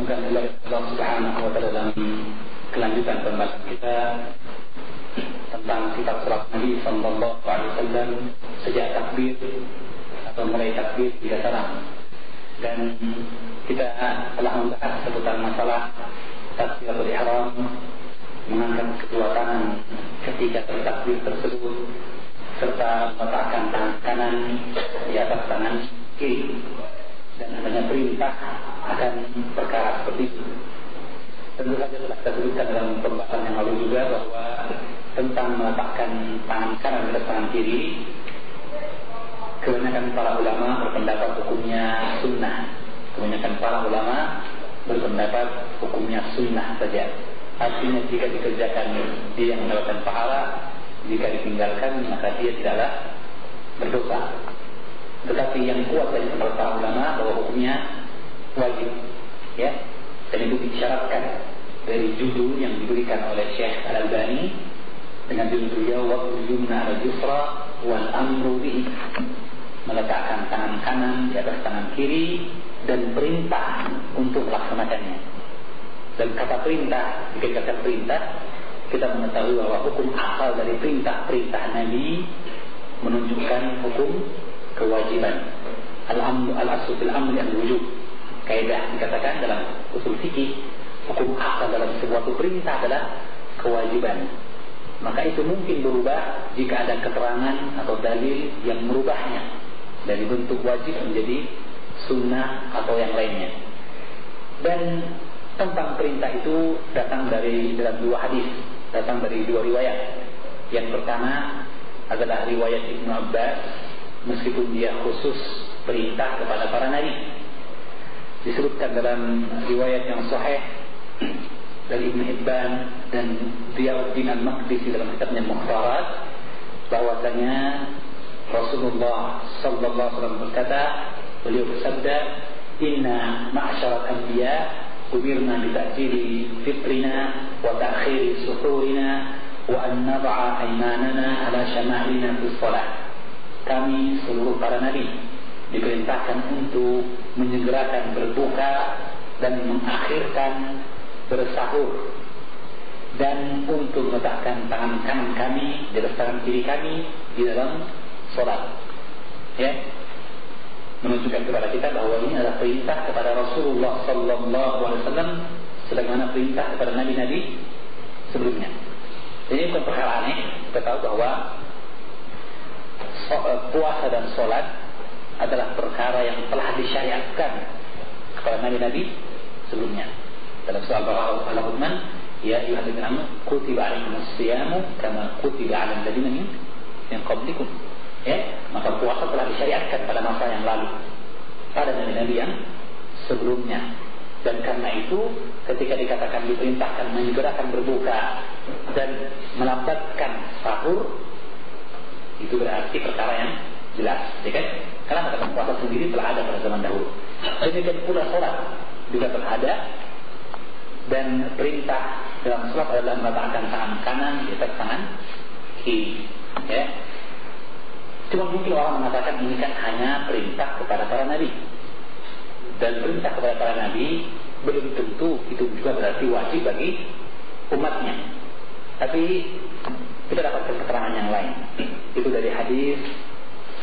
Semoga Allah Subhanahu wa Ta'ala dalam kelanjutan pembahasan kita tentang sifat salat Nabi Sallallahu Alaihi Wasallam sejak takbir atau mulai takbir hingga salam. Dan kita telah membahas seputar masalah takbiratul ihram, mengangkat kedua tangan ketika bertakbir tersebut, serta meletakkan tangan kanan di atas tangan kiri, dan adanya perintah akan perkara seperti itu. Tentu saja telah kita sebutkan dalam pembahasan yang lalu juga bahwa tentang meletakkan tangan kanan di atas tangan kiri, kebanyakan para ulama berpendapat hukumnya sunnah. Kebanyakan para ulama berpendapat hukumnya sunnah saja. Artinya jika dikerjakan dia mendapatkan pahala, jika ditinggalkan maka dia tidaklah berdosa. Tetapi yang kuat dari pendapat para ulama bahwa hukumnya wajib, ya. Dan itu disyaratkan dari judul yang diberikan oleh Syekh Al-Albani dengan judul beliau Wad'ul Yumna al-Yusra wal Amru bihi, meletakkan tangan kanan di atas tangan kiri dan perintah untuk melaksanakannya. Dan kata perintah, jika dikatakan perintah, kita mengetahui bahwa hukum asal dari perintah-perintah Nabi menunjukkan hukum kewajiban. Al-aslu fil amri al-wujub. Kaidah dikatakan dalam usul fikih, hukum asal dalam sebuah perintah adalah kewajiban. Maka itu mungkin berubah jika ada keterangan atau dalil yang merubahnya dari bentuk wajib menjadi sunnah atau yang lainnya. Dan tentang perintah itu datang dari dalam dua hadis, datang dari dua riwayat. Yang pertama adalah riwayat Ibnu Abbas, meskipun dia khusus perintah kepada para nabi. Disebutkan dalam riwayat yang sahih dari Ibnu Hibban dan Ziyauddin Al-Maqdisi dalam kitabnya Mukhtarat, bahwasanya Rasulullah sallallahu alaihi wasallam berkata, beliau bersabda, "Inna ma'syaral anbiya umirna bi ta'jili fitrina wa ta'khiri suhurina wa an nad'a aymanana ala shama'ilina fi shalah." Kami seluruh para nabi diperintahkan untuk menyegerakan berbuka dan mengakhirkan bersahur, dan untuk meletakkan tangan kanan kami di atas tangan kiri kami di dalam sholat. Ya, menunjukkan kepada kita bahwa ini adalah perintah kepada Rasulullah Sallallahu Alaihi Wasallam, sebagaimana perintah kepada nabi-nabi sebelumnya. Jadi bukan perkara aneh. Kita tahu bahwa puasa dan sholat adalah perkara yang telah disyariatkan kepada nabi-nabi sebelumnya. Dalam surah Al-Rahman, ya ayyuhalladzina amanu kutiba alaikumus shiyamu kama kutiba 'alal ladzina min qablikum. Ya, maka puasa telah disyariatkan pada masa yang lalu pada nabi-nabi yang sebelumnya. Dan karena itu ketika dikatakan diperintahkan menyegerakan berbuka dan melambatkan sahur, itu berarti perkara yang jelas, ya kan? Karena kata puasa sendiri telah ada pada zaman dahulu. Demikian pula sholat juga telah ada, dan perintah dalam sholat adalah meletakkan tangan kanan di atas tangan kiri. Ya. Cuma mungkin orang mengatakan ini kan hanya perintah kepada para nabi, dan perintah kepada para nabi belum tentu itu juga berarti wajib bagi umatnya. Tapi kita dapatkan keterangan yang lain. Itu dari hadis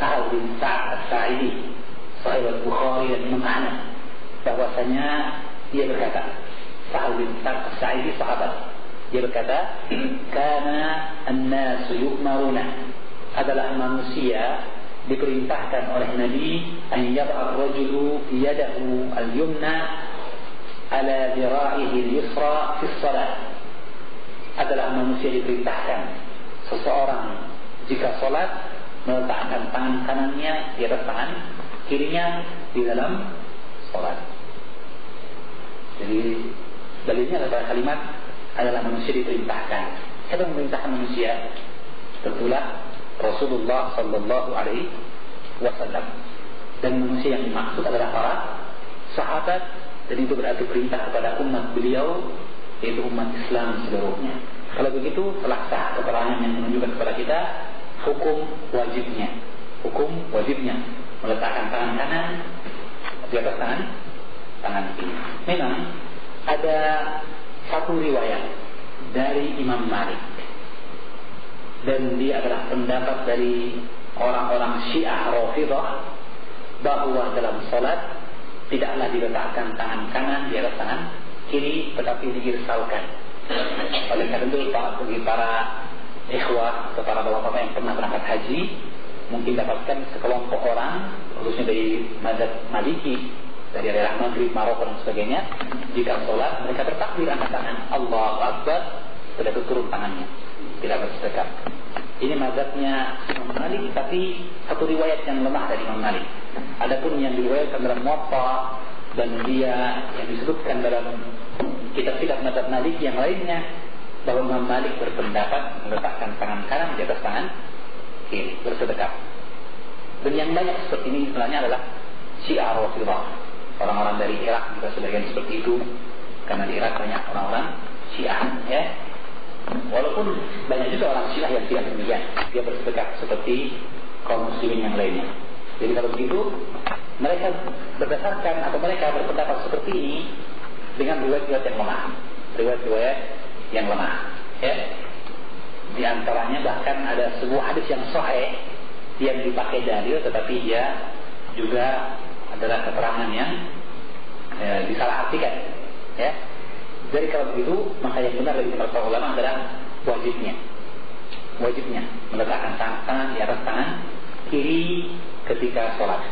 Sahal bin Sa'ad As-Sa'idi, Sahih Al-Bukhari dan Imam Ahmad, bahwasanya dia berkata, Sahal bin Sa'ad As-Sa'idi sahabat, dia berkata, "Kana an-nasu yu'maruna," adalah manusia diperintahkan oleh Nabi, "an yad'a ar-rajulu yadahu al-yumna ala dhira'ihi al-yusra fi shalah." Adalah manusia diperintahkan seseorang jika salat meletakkan tangan kanannya di atas tangan kirinya di dalam sholat. Jadi dalilnya adalah kalimat adalah manusia diperintahkan. Siapa yang memerintahkan manusia? Tentulah Rasulullah Sallallahu Alaihi Wasallam. Dan manusia yang dimaksud adalah para sahabat, dan itu berarti perintah kepada umat beliau, yaitu umat Islam seluruhnya. Kalau begitu telah sah keterangan yang menunjukkan kepada kita hukum wajibnya meletakkan tangan kanan di atas tangan kiri. Memang ada satu riwayat dari Imam Malik, dan dia adalah pendapat dari orang-orang Syiah Rafidhah, bahwa dalam salat tidaklah diletakkan tangan kanan di atas tangan kiri, tetapi diirsalkan. Oleh karena itu bagi para ikhwah atau para bapak-bapak yang pernah berangkat haji, mungkin dapatkan sekelompok orang, khususnya dari mazhab Maliki, dari daerah Maghrib, Maroko dan sebagainya, jika sholat mereka bertakbir angkat tangan Allahu Akbar, sudah turun tangannya, tidak bersedekap. Ini mazhabnya Imam Malik, tapi satu riwayat yang lemah dari Imam Malik. Adapun yang diriwayatkan dalam Muwatta dan dia yang disebutkan dalam kitab-kitab mazhab Malik yang lainnya, bahwa Imam Malik berpendapat meletakkan tangan kanan di atas tangan kiri, bersedekap. Dan yang banyak seperti ini sebenarnya adalah Syiah Rafidhah. Orang-orang dari Irak juga sebagian seperti itu, karena di Irak banyak orang-orang Syiah, ya. Walaupun banyak juga orang Syiah yang tidak demikian, dia bersedekap seperti kaum muslimin yang lainnya. Jadi kalau begitu, mereka berdasarkan atau mereka berpendapat seperti ini dengan riwayat-riwayat yang lemah, riwayat-riwayat yang lemah, ya. Di antaranya bahkan ada sebuah hadis yang sahih yang dipakai dalil, tetapi dia juga adalah keterangan yang disalahartikan, ya. Jadi kalau begitu, maka yang benar dari para ulama adalah wajibnya meletakkan tangan di atas tangan kiri ketika sholat.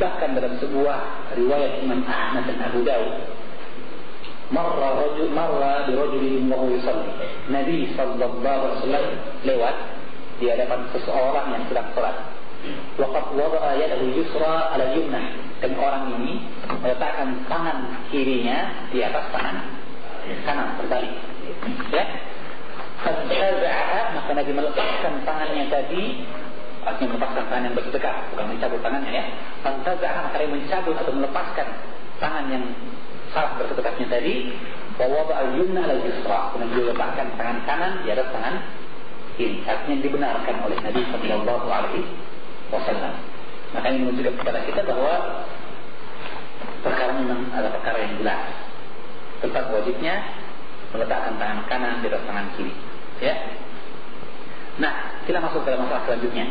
Bahkan dalam sebuah riwayat Imam Ahmad dan Abu Dawud, marra birajulin wa huwa yusalli. Nabi sallallahu alaihi wasallam lewat di hadapan seseorang yang sedang sholat. Waqad wada'a yadahu yusra ala yumna, dan orang ini meletakkan tangan kirinya di atas tangan kanan terbalik, ya. Fadza'aha, maka Nabi melepaskan tangannya tadi, artinya melepaskan tangan yang bersedekah, bukan mencabut tangannya, ya. Fadza'aha, maka dia mencabut atau melepaskan tangan yang salah bersedekahnya tadi. Wa wada'al yumna ala yusra, kemudian dia letakkan tangan kanan di atas tangan kiri, artinya dibenarkan oleh Nabi sallallahu alaihi wasallam. Maka ini menunjukkan kepada kita bahwa perkara memang adalah perkara yang jelas tentang wajibnya meletakkan tangan kanan di atas tangan kiri, ya. Nah, kita masuk ke masalah selanjutnya.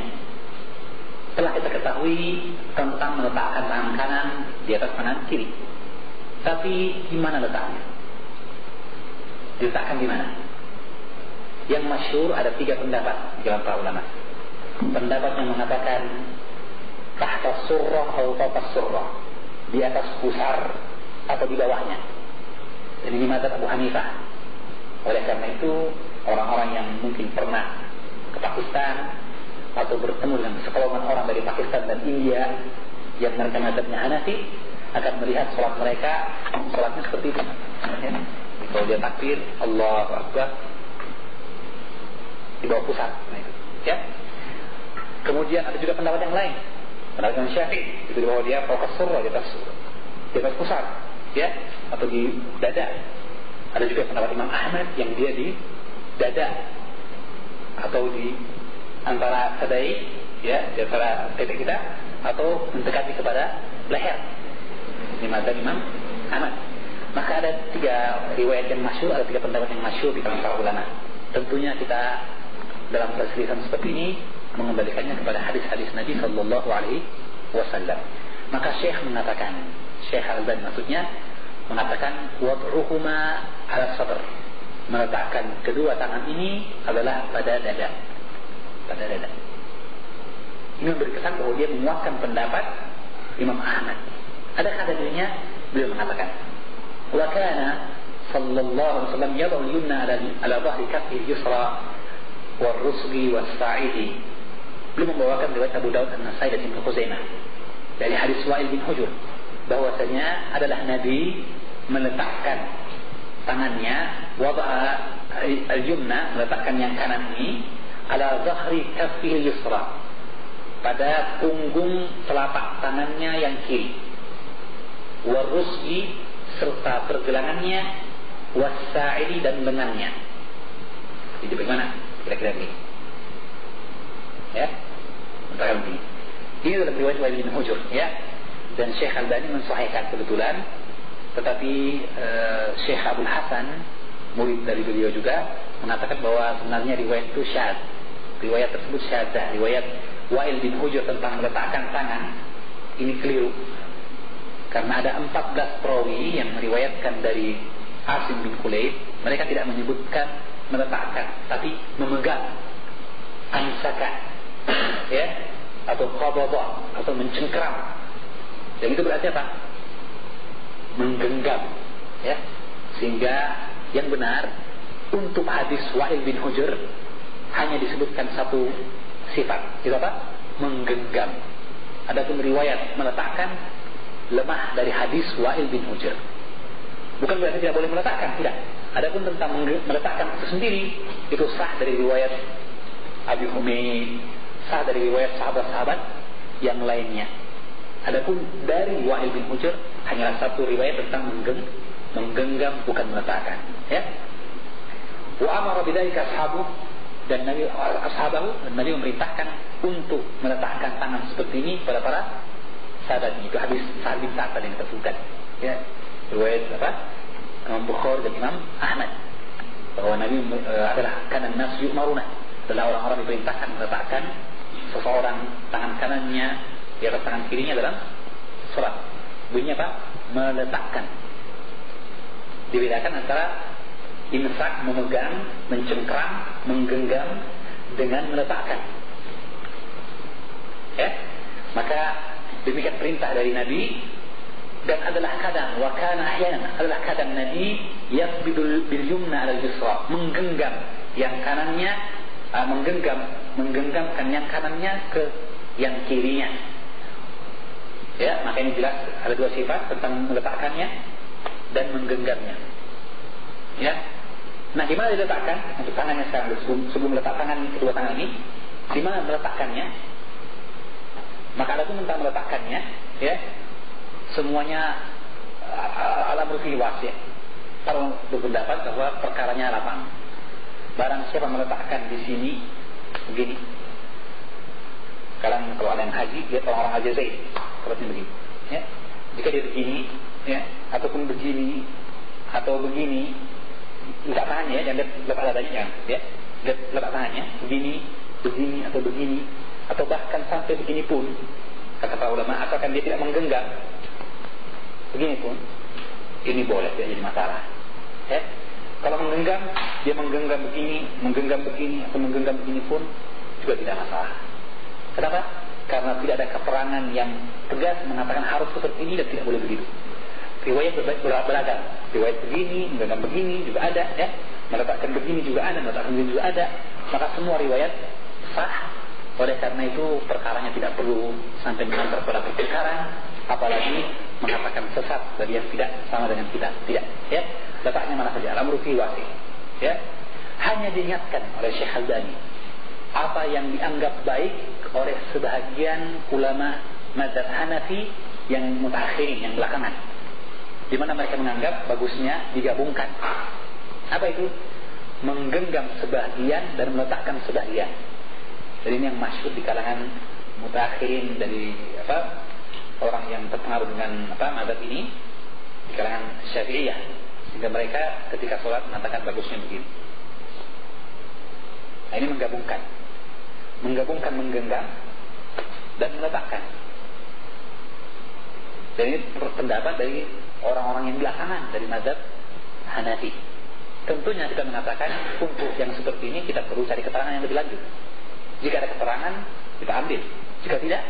Setelah kita ketahui tentang meletakkan tangan kanan di atas tangan kiri, tapi di mana letaknya? Diletakkan di mana? Yang masyhur ada 3 pendapat di kalangan para ulama. Pendapat yang mengatakan tahta surrah atau fawqa surrah, di atas pusar atau di bawahnya. Dan ini mazhab Abu Hanifah. Oleh karena itu, orang-orang yang mungkin pernah ke Pakistan atau bertemu dengan sekelompokan orang dari Pakistan dan India yang mereka mazhabnya Hanafi akan melihat sholat mereka, sholatnya seperti itu, ya. Kalau dia takbir Allahu Akbar di bawah pusat, nah itu, ya. Kemudian ada juga pendapat yang lain, pendapat yang Syafi'i, itu di bawah dia fawqa surrah, di atas pusat, ya, atau di dada. Ada juga pendapat Imam Ahmad yang dia di dada atau di antara sadai, ya, di antara tete kita, atau mendekati kepada leher. Ini mazhab Imam Ahmad. Maka ada 3 riwayat yang masyhur, ada 3 pendapat yang masyhur di kalangan para ulama. Tentunya kita dalam perselisihan seperti ini mengembalikannya kepada hadis-hadis Nabi sallallahu alaihi wasallam. Maka Syekh mengatakan, Syekh Al-Albani maksudnya mengatakan wad'uhuma ala sadr, meletakkan kedua tangan ini adalah pada dada. Pada dada. Ini memberi kesan bahwa dia menguatkan pendapat Imam Ahmad. Adakah dalilnya? Beliau mengatakan, wa kana sallallahu alaihi wasallam yad'u al-yumna ala dhahri kaffihi al-yusra wal-rusghi was-sa'idi. Beliau membawakan riwayat Abu Dawud An-Nasai dan Ibnu Khuzaimah dari hadis Wa'il bin Hujur, bahwasanya adalah Nabi meletakkan tangannya, wada'a al-yumna, meletakkan yang kanan ini, ala dhahri kaffihi al-yusra, pada punggung telapak tangannya yang kiri, warusgi, serta pergelangannya, was-sa'idi, dan lengannya. Jadi bagaimana kira-kira ini? Ya, antara ini. Ini adalah riwayat Wa'il bin Hujur, ya. Dan Syekh Al-Albani mensahihkan kebetulan Tetapi Syekh Abdul Hasan, murid dari beliau juga, mengatakan bahwa sebenarnya riwayat itu syadz. Riwayat tersebut syadzah. Riwayat Wa'il bin Hujr tentang meletakkan tangan ini keliru. Karena ada 14 perawi yang meriwayatkan dari Asim bin Kulayb, mereka tidak menyebutkan meletakkan, tapi memegang, amsakan, ya, atau qabadha, atau mencengkram. Dan itu berarti apa? Menggenggam, ya. Sehingga yang benar untuk hadis Wa'il bin Hujr hanya disebutkan satu sifat, itu apa? Menggenggam. Adapun riwayat meletakkan lemah dari hadis Wa'il bin Hujr. Bukan berarti tidak boleh meletakkan, tidak. Adapun tentang meletakkan itu sendiri, itu sah dari riwayat Abi Humaid, sah dari riwayat sahabat-sahabat yang lainnya. Adapun dari Wa'il bin Hujr hanyalah satu riwayat tentang menggenggam, bukan meletakkan, ya. Wa amara bidzalika ashabu, dan Nabi memerintahkan untuk meletakkan tangan seperti ini pada para sahabatnya. Itu hadis Sa'ad bin Sa'ad yang kita sebutkan, ya. Riwayat apa? Imam Bukhari dan Imam Ahmad, bahwa Nabi adalah kanan nas yu'maruna, adalah orang-orang diperintahkan meletakkan seseorang tangan kanannya di atas tangan kirinya dalam salat. Bunyinya apa? Meletakkan. Dibedakan antara imsak, memegang, mencengkram, menggenggam, dengan meletakkan, ya. Maka demikian perintah dari Nabi. Dan adalah kadang, wa kana ahyanan, adalah kadang Nabi yasbidul bil yumna al yusra, menggenggam yang kanannya, menggenggamkan yang kanannya ke yang kirinya, ya. Maka ini jelas ada dua sifat tentang meletakkannya dan menggenggamnya, ya. Nah, di mana diletakkan untuk tangannya sekarang, sebelum meletak tangan kedua tangan ini, di mana meletakkannya? Maka ada pun tentang meletakkannya, ya. Semuanya alam rufi wasi'. Para berpendapat bahwa perkaranya lapang. Barang siapa meletakkan di sini begini. Sekarang kalau ada yang haji, lihat orang-orang Aljazair seperti begini, ya. Jika dia begini, ya, ataupun begini atau begini, letak tangannya, ya, jangan letak dadanya, ya. Letak tangannya begini, begini atau begini, atau bahkan sampai begini pun, kata para ulama, asalkan dia tidak menggenggam, begini pun, ini boleh, tidak jadi masalah, ya. Kalau menggenggam, dia menggenggam begini atau menggenggam begini pun juga tidak masalah. Kenapa? Karena tidak ada keterangan yang tegas mengatakan harus seperti ini dan tidak boleh begitu. Riwayat beragam. Riwayat begini, menggenggam begini juga ada, ya. Meletakkan begini juga ada, meletakkan begini juga ada. Maka semua riwayat sah. Oleh karena itu perkaranya tidak perlu sampai mengantar pada pertengkaran, apalagi mengatakan sesat bagi yang tidak sama dengan kita. Tidak, ya. Letaknya mana saja, al-amru fi wasi', ya. Hanya diingatkan oleh Syekh Al-Albani apa yang dianggap baik oleh sebahagian ulama mazhab Hanafi yang mutaakhirin, yang belakangan, di mana mereka menganggap bagusnya digabungkan. Apa itu? Menggenggam sebahagian dan meletakkan sebahagian. Jadi ini yang masyhur di kalangan mutaakhirin dari orang yang terpengaruh dengan mazhab ini di kalangan Syafi'iyah, sehingga mereka ketika sholat mengatakan bagusnya begini. Nah, ini menggabungkan menggenggam dan meletakkan. Jadi ini pendapat dari orang-orang yang belakangan dari mazhab Hanafi. Tentunya kita mengatakan untuk yang seperti ini kita perlu cari keterangan yang lebih lanjut. Jika ada keterangan, kita ambil. Jika tidak,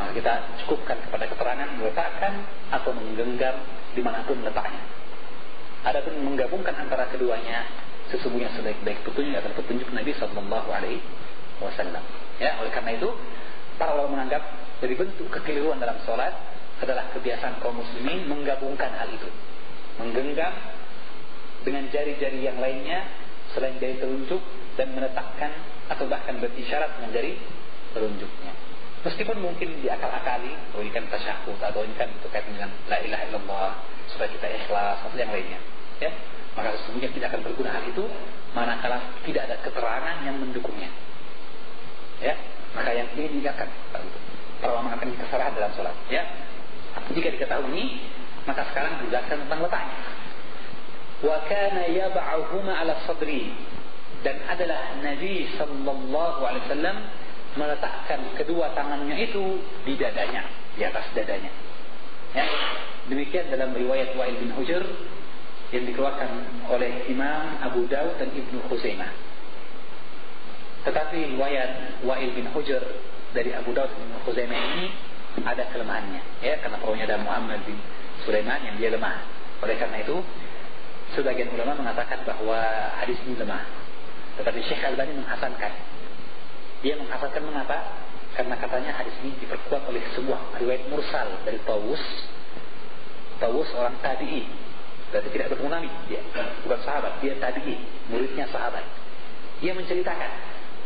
maka kita cukupkan kepada keterangan meletakkan atau menggenggam dimanapun letaknya. Adapun menggabungkan antara keduanya, sesungguhnya sebaik-baik petunjuk adalah petunjuk Nabi Sallallahu Alaihi Wasallam. Ya, oleh karena itu, para ulama menganggap dari bentuk kekeliruan dalam sholat adalah kebiasaan kaum muslimin menggabungkan hal itu, menggenggam dengan jari-jari yang lainnya selain jari telunjuk dan meletakkan atau bahkan berisyarat dengan jari telunjuknya. Meskipun mungkin diakal-akali, oh ini kan tasyahud atau ini kan terkait dengan la ilaha illallah supaya kita ikhlas atau yang lainnya, ya. Maka sesungguhnya tidak akan berguna hal itu manakala tidak ada keterangan yang mendukungnya, ya. Maka yang ini diingatkan para ulama mengatakan kesalahan dalam sholat, ya. Jika diketahui Maka sekarang dijelaskan tentang letaknya. Wa kana yab'uhuma 'ala sadri, dan adalah Nabi sallallahu alaihi wasallam meletakkan kedua tangannya itu di dadanya, di atas dadanya. Ya. Demikian dalam riwayat Wa'il bin Hujr yang dikeluarkan oleh Imam Abu Dawud dan Ibnu Khuzaimah. Tetapi riwayat Wa'il bin Hujr dari Abu Dawud dan Ibnu Khuzaimah ini ada kelemahannya, ya, karena perawinya ada Muhammad bin Sulaiman yang dia lemah. Oleh karena itu, sebagian ulama mengatakan bahwa hadis ini lemah. Tetapi Syekh Al-Albani menghasankan. Dia menghasankan mengapa? Karena katanya hadis ini diperkuat oleh sebuah riwayat mursal dari Tawus. Tawus orang tabi'i, berarti tidak bertemu Nabi, dia bukan sahabat, dia tabi'i, muridnya sahabat. Dia menceritakan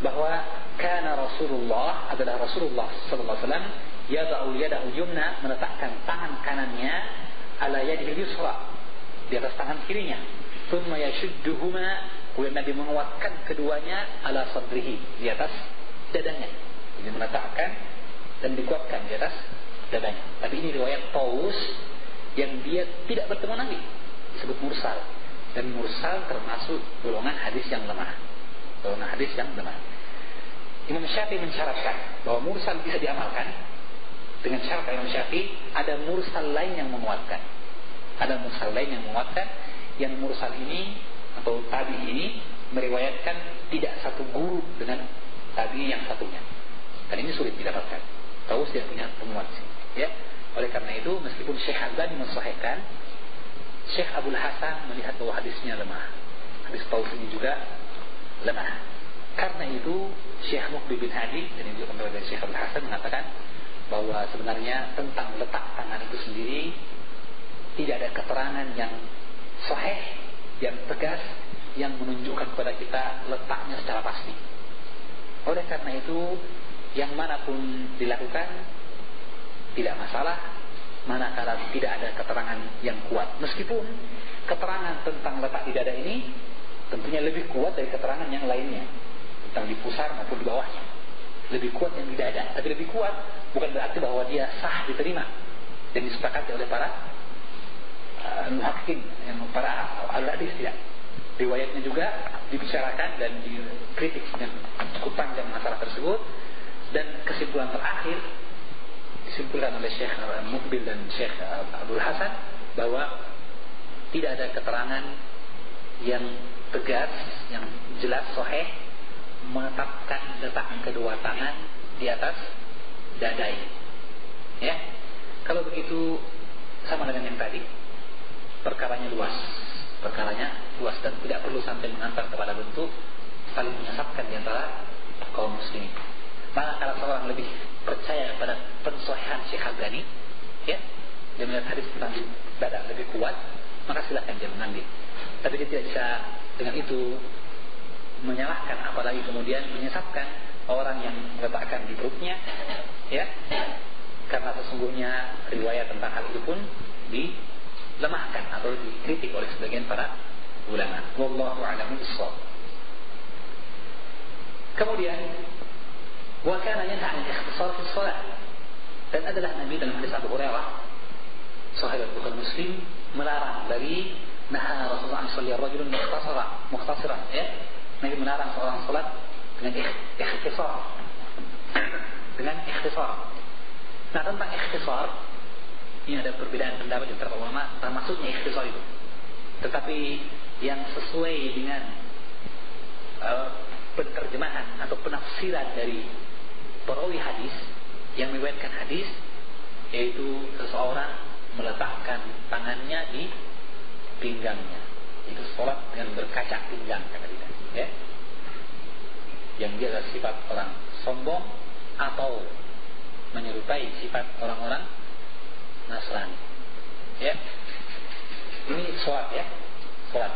bahwa kana Rasulullah, adalah Rasulullah sallallahu alaihi wasallam, yada'u yadahu yumna, meletakkan tangan kanannya ala yadihi yusra, di atas tangan kirinya. Thumma yashudduhuma, kemudian Nabi menguatkan keduanya ala sadrihi, di atas dadanya. Jadi meletakkan dan dikuatkan di atas dadanya. Tapi ini riwayat Tawus yang dia tidak bertemu Nabi, disebut mursal. Dan mursal termasuk golongan hadis yang lemah. Golongan hadis yang lemah. Imam Syafi'i mensyaratkan bahwa mursal bisa diamalkan. Dengan syarat Imam Syafi'i ada mursal lain yang menguatkan. Ada mursal lain yang menguatkan. Yang mursal ini atau tabi ini meriwayatkan tidak satu guru dengan tabi yang satunya. Dan ini sulit didapatkan. Tahu tidak punya temuan sih, ya. Oleh karena itu, meskipun Syekh Al-Albani mensahihkan, Syekh Abdul Hasan melihat bahwa hadisnya lemah. Hadis Taus ini juga lemah. Karena itu, Syekh Muqbil bin Hadi dan juga kembali dari Syekh Abdul Hasan mengatakan bahwa sebenarnya tentang letak tangan itu sendiri tidak ada keterangan yang sahih, yang tegas, yang menunjukkan kepada kita letaknya secara pasti. Oleh karena itu, yang manapun dilakukan tidak masalah, manakala tidak ada keterangan yang kuat. Meskipun keterangan tentang letak di dada ini tentunya lebih kuat dari keterangan yang lainnya, tentang di pusar maupun di bawahnya. Lebih kuat yang di dada, tapi lebih kuat bukan berarti bahwa dia sah diterima dan disepakati oleh para muhaqqiqin, para al-hadis, tidak. Riwayatnya juga dibicarakan dan dikritik dengan cukup panjang masalah tersebut. Dan kesimpulan terakhir disimpulkan oleh Syekh Muqbil dan Syekh Abdul Hasan bahwa tidak ada keterangan yang tegas, yang jelas sahih menetapkan letak kedua tangan di atas dada ini. Ya, kalau begitu sama dengan yang tadi, perkaranya luas dan tidak perlu sampai mengantar kepada bentuk saling menyesatkan di antara kaum muslimin. Maka kalau seorang lebih percaya pada pensahihan Syekh Al-Albani, ya, dia melihat hadis tentang dada lebih kuat, maka silakan dia mengambil. Tapi dia tidak bisa dengan itu menyalahkan, apalagi kemudian menyesatkan orang yang meletakkan di perutnya, ya, karena sesungguhnya riwayat tentang hal itu pun dilemahkan atau dikritik oleh sebagian para ulama. Wallahu a'lam bishawab. Kemudian wa kana yanha 'an ikhtisar fi shalah, dan adalah Nabi dalam hadis Abu Hurairah sahih Bukhari Muslim melarang dari naha Rasulullah sallallahu alaihi wasallam mukhtasaran, ya. Nabi melarang seorang salat dengan ikhtisar. Nah, tentang ikhtisar ini ada perbedaan pendapat di antara ulama tentang maksudnya ikhtisar itu. Tetapi yang sesuai dengan penerjemahan atau penafsiran dari perawi hadis yang meriwayatkan hadis, yaitu seseorang meletakkan tangannya di pinggangnya, itu sholat dengan berkaca pinggang, kata dia, ya. Yang dia adalah sifat orang sombong atau menyerupai sifat orang-orang Nasrani, ya. Ini sholat, ya, sholat.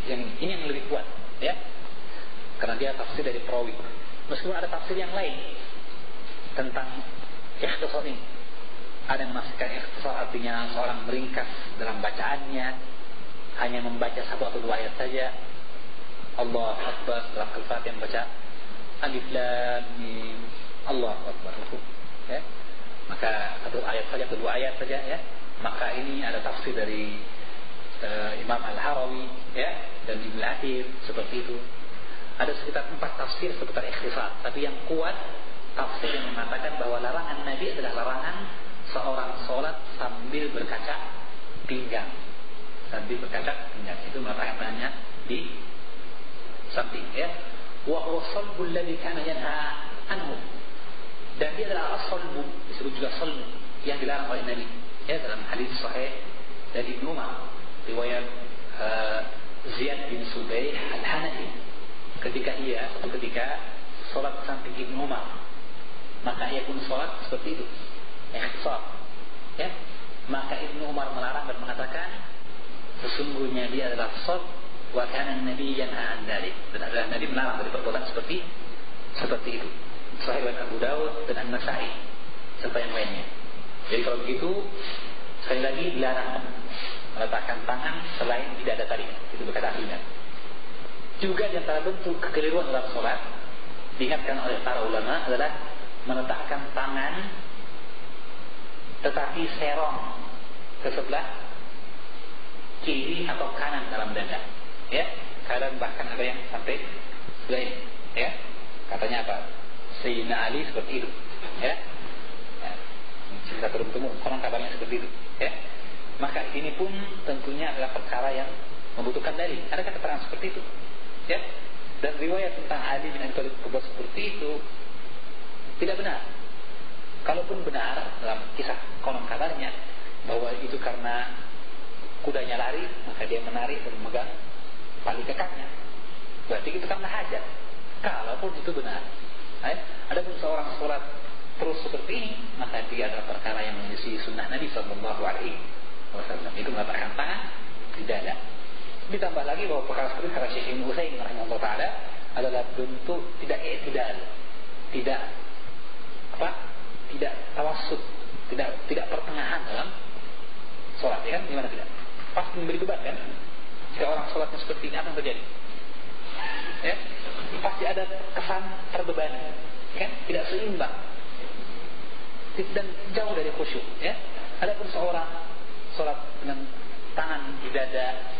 Yang ini yang lebih kuat, ya, karena dia tafsir dari perawi. Meskipun ada tafsir yang lain tentang ikhtisar ini. Ada yang menafsirkan ikhtisar artinya seorang meringkas dalam bacaannya, hanya membaca satu atau dua ayat saja. Allah Akbar dalam Al-Fatihah membaca Alif Lam Mim Allah Akbar, ya. Maka satu ayat saja atau dua ayat saja, ya. Maka ini ada tafsir dari Imam Al-Harawi ya, dan Ibnu Athir seperti itu. Ada sekitar 4 tafsir seputar ikhtisar, tapi yang kuat tafsir yang mengatakan bahwa larangan Nabi adalah larangan seorang sholat sambil berkaca pinggang. Sambil berkaca pinggang itu meletakkan tangannya di samping ya. Wa huwa salbul ladzi kana yanha anhu. Dan dia adalah as-salbu, disebut juga salbu yang dilarang oleh Nabi. Ya, dalam hadis sahih dari Ibnu Umar, riwayat Ziyad bin Subayh Al-Hanafi, ketika sholat samping Ibnu Umar, maka ia pun sholat seperti itu, ikhtisar ya. Maka Ibnu Umar melarang dan mengatakan sesungguhnya dia adalah shad wa kana Nabi yanha an dzalik, dan adalah Nabi melarang dari perbuatan seperti itu. Sahih riwayat Abu Dawud dan An-Nasa'i serta yang lainnya. Jadi kalau begitu sekali lagi dilarang meletakkan tangan selain tidak ada tali, itu berkata ahlinya. Juga di antara bentuk kekeliruan dalam sholat diingatkan oleh para ulama adalah meletakkan tangan tetapi serong ke sebelah kiri atau kanan dalam dada ya. Kadang bahkan ada yang sampai sebelah ini ya. Katanya apa? Sayyidina Ali seperti itu ya. Cerita turun-temurun, konon kabarnya seperti itu ya. Maka ini pun tentunya adalah perkara yang membutuhkan dalil. Ada keterangan seperti itu ya. Dan riwayat tentang Ali bin Abi Thalib berbuat seperti itu tidak benar. Kalaupun benar dalam kisah konon kabarnya bahwa itu karena kudanya lari, maka dia menarik dan memegang tali kekangnya, berarti itu karena hajat. Kalaupun itu benar, adapun seorang sholat terus seperti ini, maka dia adalah perkara yang menyelisih sunnah Nabi Sallallahu Alaihi Wasallam. Itu meletakkan tangan di dada. Ditambah lagi bahwa perkara seperti kata Syekh Ibnu Utsaimin rahimahullah taala adalah bentuk tidak i'tidal, tidak tawassut, tidak pertengahan dalam sholat ya kan? Gimana tidak? Pasti memberi beban kan? Jika orang sholatnya seperti ini, apa yang terjadi? Ya? Pasti ada kesan terbebani kan? Tidak seimbang dan jauh dari khusyuk ya. Adapun seorang sholat dengan tangan di dada,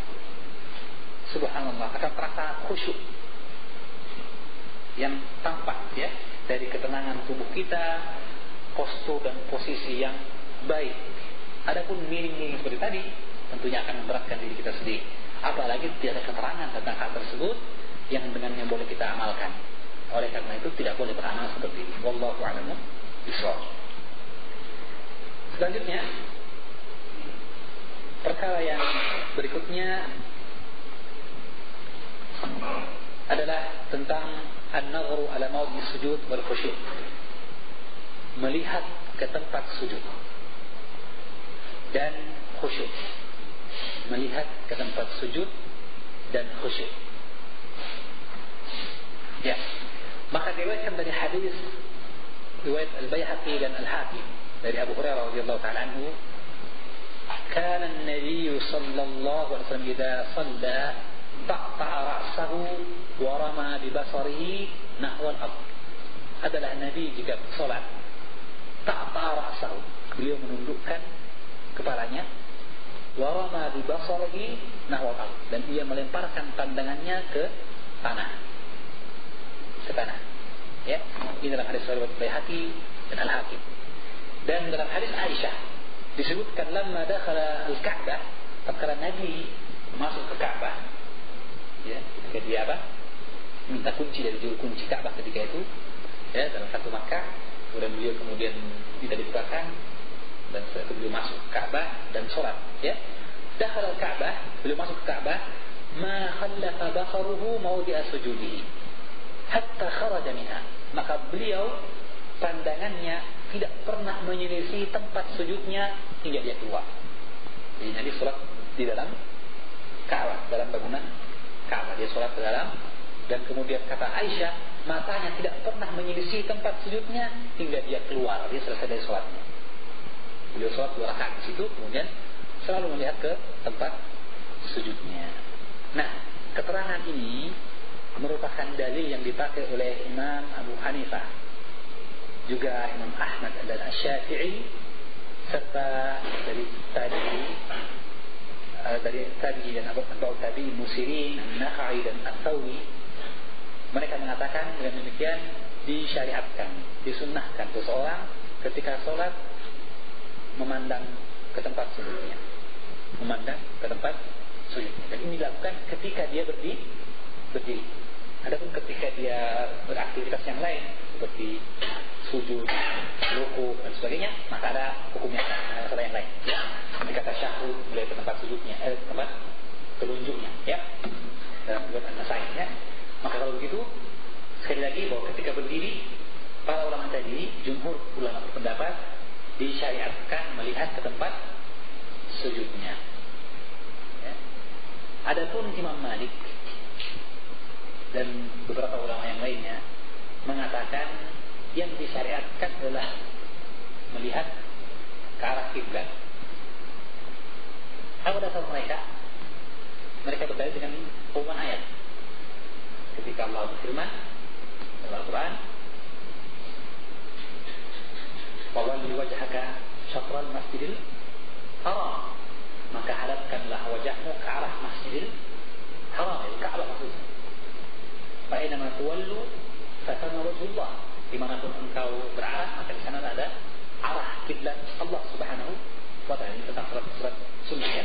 subhanallah, akan terasa khusyuk yang tampak ya, dari ketenangan tubuh kita, postur dan posisi yang baik. Adapun miring-miring seperti tadi tentunya akan memberatkan diri kita sendiri. Apalagi tidak ada keterangan tentang hal tersebut yang dengannya boleh kita amalkan. Oleh karena itu tidak boleh beramal seperti ini. Wallahu a'lam bishawab. Selanjutnya, perkara yang berikutnya adalah tentang an-nadhru ala mawdi' sujud wal khusyuk. Melihat ke tempat sujud dan khusyuk. Melihat ke tempat sujud dan khusyuk. Ya. Maka diriwayatkan dari hadis riwayat Al-Baihaqi dan Al-Hakim dari Abu Hurairah radhiyallahu ta'ala anhu, kana an-nabiy sallallahu alaihi wasallam idza shalla taqta'a ra'sahu wa rama bi basarihi nahwa al-ard. Adalah Nabi jika salat taqta'a ra'sahu, beliau menundukkan kepalanya, wa rama bi basarihi nahwa al-ard, dan ia melemparkan pandangannya ke tanah. Ya, ini dalam hadis riwayat Baihaqi dan Al-Hakim. Dan dalam hadis Aisyah disebutkan lamma dakhala al-Ka'bah, tatkala Nabi masuk ke Ka'bah, ya, ketika dia minta kunci dari juru kunci Ka'bah ketika itu, ya, dalam satu Makkah, beliau kemudian minta dibukakan, dan setelah itu beliau masuk ke Ka'bah dan sholat, ya. Dakhala al-Ka'bah, beliau masuk ke Ka'bah, ma khallafa basaruhu mawdi'a sujudihi hatta kharaja minha, maka beliau pandangannya tidak pernah menyelisih tempat sujudnya hingga dia keluar. Jadi Nabi sholat di dalam Ka'bah, dalam bangunan Ka'bah, dia sholat ke dalam, dan kemudian kata Aisyah, matanya tidak pernah menyelisih tempat sujudnya hingga dia keluar, dia selesai dari sholatnya. Beliau sholat 2 rakaat di situ, kemudian selalu melihat ke tempat sujudnya. Nah, keterangan ini merupakan dalil yang dipakai oleh Imam Abu Hanifah, juga Imam Ahmad dan Asy-Syafi'i, serta dari tadi dan Abu Tabi, Musirin, An-Nakhai dan At-Tawi, mereka mengatakan dengan demikian disyariatkan, disunnahkan seseorang ketika sholat memandang ke tempat sujudnya, dan ini dilakukan ketika dia berdiri. Adapun ketika dia beraktivitas yang lain seperti sujud, ruku dan sebagainya, maka ada hukumnya, ada yang lain. Ketika tasyahud mulai ke tempat sujudnya, tempat telunjuknya, ya, dalam riwayat An-Nasai, ya. Maka kalau begitu, sekali lagi bahwa ketika berdiri, para ulama tadi, jumhur ulama berpendapat disyariatkan melihat ke tempat sujudnya. Ya. Adapun Imam Malik dan beberapa ulama yang lainnya mengatakan yang disyariatkan adalah melihat ke arah kiblat. Apa dasar mereka? Mereka berdalil dengan pengumuman ayat. Ketika Allah berfirman dalam Al-Quran, "Wawalli wajhaka syatral masjidil haram," maka hadapkanlah wajahmu ke arah Masjidil Haram, ke arah maksudnya. Fa'inama tuwallu fathamma wajhullah, dimanapun engkau berarah maka di sana ada arah kiblat Allah Subhanahu wa ta'ala. Ini tentang surat sunnah, ya.